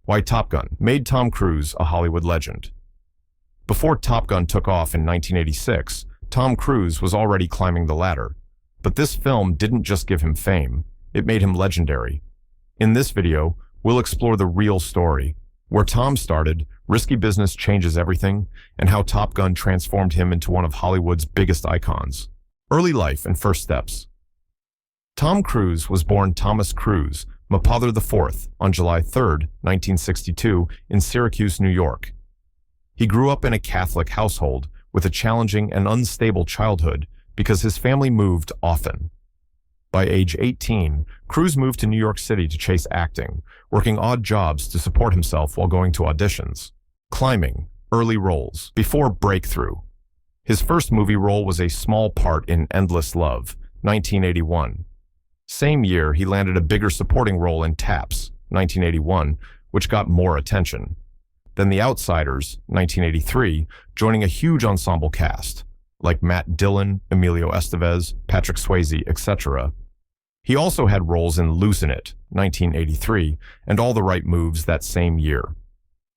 Why Top Gun made Tom Cruise a Hollywood legend. Before Top Gun took off in 1986, Tom Cruise was already climbing the ladder. But this film didn't just give him fame, it made him legendary. In this video, we'll explore the real story, where Tom started, risky business changes everything, and how Top Gun transformed him into one of Hollywood's biggest icons. Early life and first steps. Tom Cruise was born Thomas Cruise, Mapother IV, on July 3, 1962, in Syracuse, New York. He grew up in a Catholic household with a challenging and unstable childhood because his family moved often. By age 18, Cruise moved to New York City to chase acting, working odd jobs to support himself while going to auditions. Climbing, early roles, before breakthrough. His first movie role was a small part in Endless Love, 1981. Same year, he landed a bigger supporting role in Taps, 1981, which got more attention. Then The Outsiders, 1983, joining a huge ensemble cast, like Matt Dillon, Emilio Estevez, Patrick Swayze, etc. He also had roles in Losing It, 1983, and All the Right Moves that same year.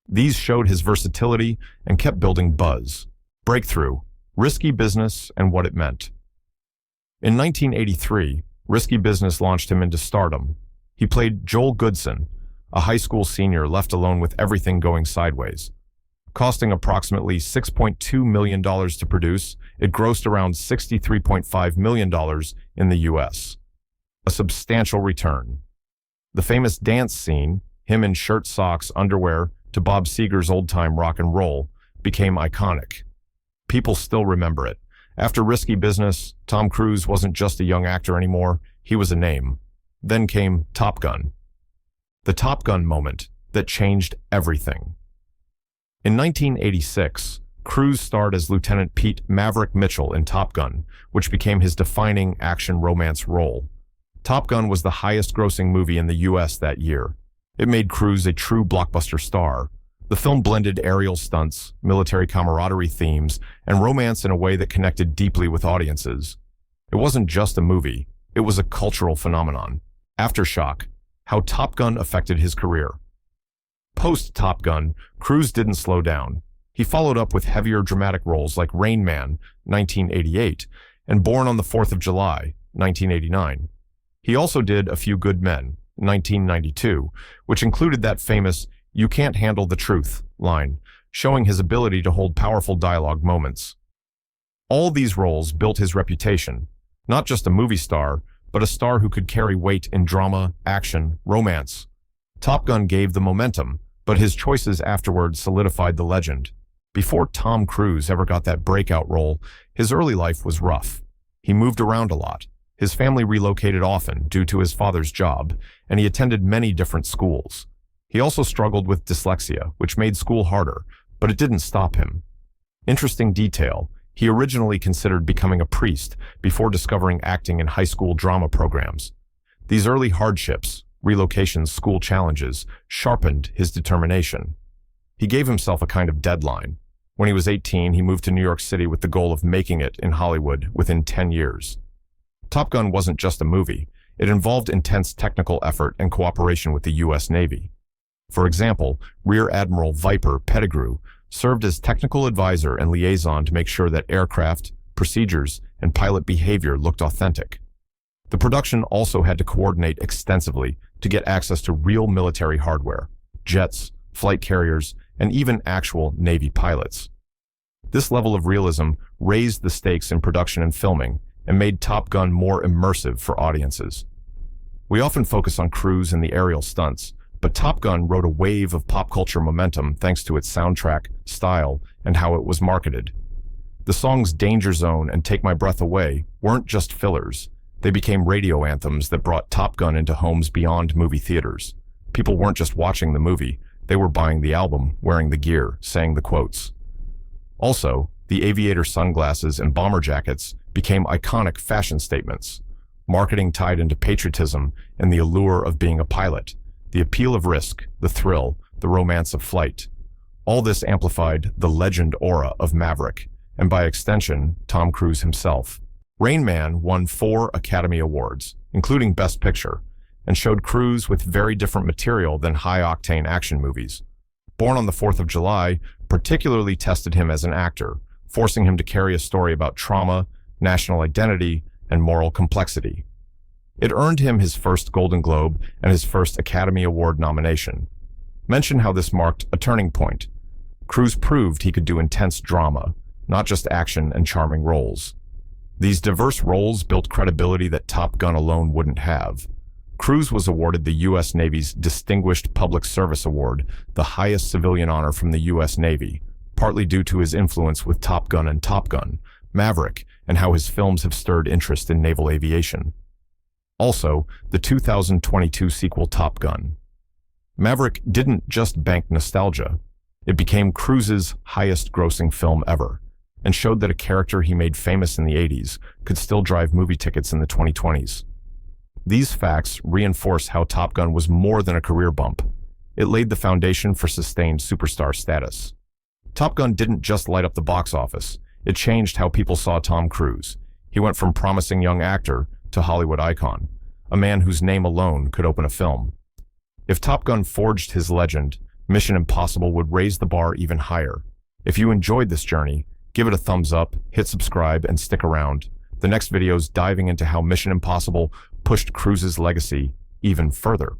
These showed his versatility and kept building buzz. Breakthrough, risky business, and what it meant. In 1983, risky business launched him into stardom. He played Joel Goodson, a high school senior left alone with everything going sideways. Costing approximately $6.2 million to produce, it grossed around $63.5 million in the US. A substantial return. The famous dance scene, him in shirt, socks, underwear, to Bob Seger's old-time rock and roll, became iconic. People still remember it. After Risky Business, Tom Cruise wasn't just a young actor anymore, he was a name. Then came Top Gun. The Top Gun moment that changed everything. In 1986, Cruise starred as Lieutenant Pete Maverick Mitchell in Top Gun, which became his defining action romance role. Top Gun was the highest-grossing movie in the US that year. It made Cruise a true blockbuster star. The film blended aerial stunts, military camaraderie themes, and romance in a way that connected deeply with audiences. It wasn't just a movie, it was a cultural phenomenon. Aftershock, how Top Gun affected his career. Post-Top Gun, Cruise didn't slow down. He followed up with heavier dramatic roles like Rain Man, 1988, and Born on the 4th of July, 1989. He also did A Few Good Men, 1992, which included that famous "You can't handle the truth" line, showing his ability to hold powerful dialogue moments. All these roles built his reputation, not just a movie star, but a star who could carry weight in drama, action, romance. Top Gun gave the momentum, but his choices afterwards solidified the legend. Before Tom Cruise ever got that breakout role, his early life was rough. He moved around a lot. His family relocated often due to his father's job, and he attended many different schools. He also struggled with dyslexia, which made school harder, but it didn't stop him. Interesting detail, he originally considered becoming a priest before discovering acting in high school drama programs. These early hardships, relocations, school challenges, sharpened his determination. He gave himself a kind of deadline. When he was 18, he moved to New York City with the goal of making it in Hollywood within 10 years. Top Gun wasn't just a movie. It involved intense technical effort and cooperation with the US Navy. For example, Rear Admiral Viper Pettigrew served as technical advisor and liaison to make sure that aircraft, procedures, and pilot behavior looked authentic. The production also had to coordinate extensively to get access to real military hardware, jets, flight carriers, and even actual Navy pilots. This level of realism raised the stakes in production and filming and made Top Gun more immersive for audiences. We often focus on Cruise and the aerial stunts, but Top Gun rode a wave of pop culture momentum thanks to its soundtrack, style, and how it was marketed. The songs Danger Zone and Take My Breath Away weren't just fillers. They became radio anthems that brought Top Gun into homes beyond movie theaters. People weren't just watching the movie, they were buying the album, wearing the gear, saying the quotes. Also, the aviator sunglasses and bomber jackets became iconic fashion statements. Marketing tied into patriotism and the allure of being a pilot, the appeal of risk, the thrill, the romance of flight. All this amplified the legend aura of Maverick, and by extension, Tom Cruise himself. Rain Man won 4 Academy Awards, including Best Picture, and showed Cruise with very different material than high-octane action movies. Born on the 4th of July particularly tested him as an actor, forcing him to carry a story about trauma, national identity, and moral complexity. It earned him his first Golden Globe and his first Academy Award nomination. Mention how this marked a turning point. Cruise proved he could do intense drama, not just action and charming roles. These diverse roles built credibility that Top Gun alone wouldn't have. Cruise was awarded the U.S. Navy's Distinguished Public Service Award, the highest civilian honor from the U.S. Navy, partly due to his influence with Top Gun and Top Gun, Maverick, and how his films have stirred interest in naval aviation. Also, the 2022 sequel Top Gun. Maverick didn't just bank nostalgia. It became Cruise's highest-grossing film ever, and showed that a character he made famous in the 80s could still drive movie tickets in the 2020s. These facts reinforce how Top Gun was more than a career bump. It laid the foundation for sustained superstar status. Top Gun didn't just light up the box office. It changed how people saw Tom Cruise. He went from promising young actor to Hollywood icon, a man whose name alone could open a film. If Top Gun forged his legend, Mission Impossible would raise the bar even higher. If you enjoyed this journey, give it a thumbs up, hit subscribe, and stick around. The next video is diving into how Mission Impossible pushed Cruise's legacy even further.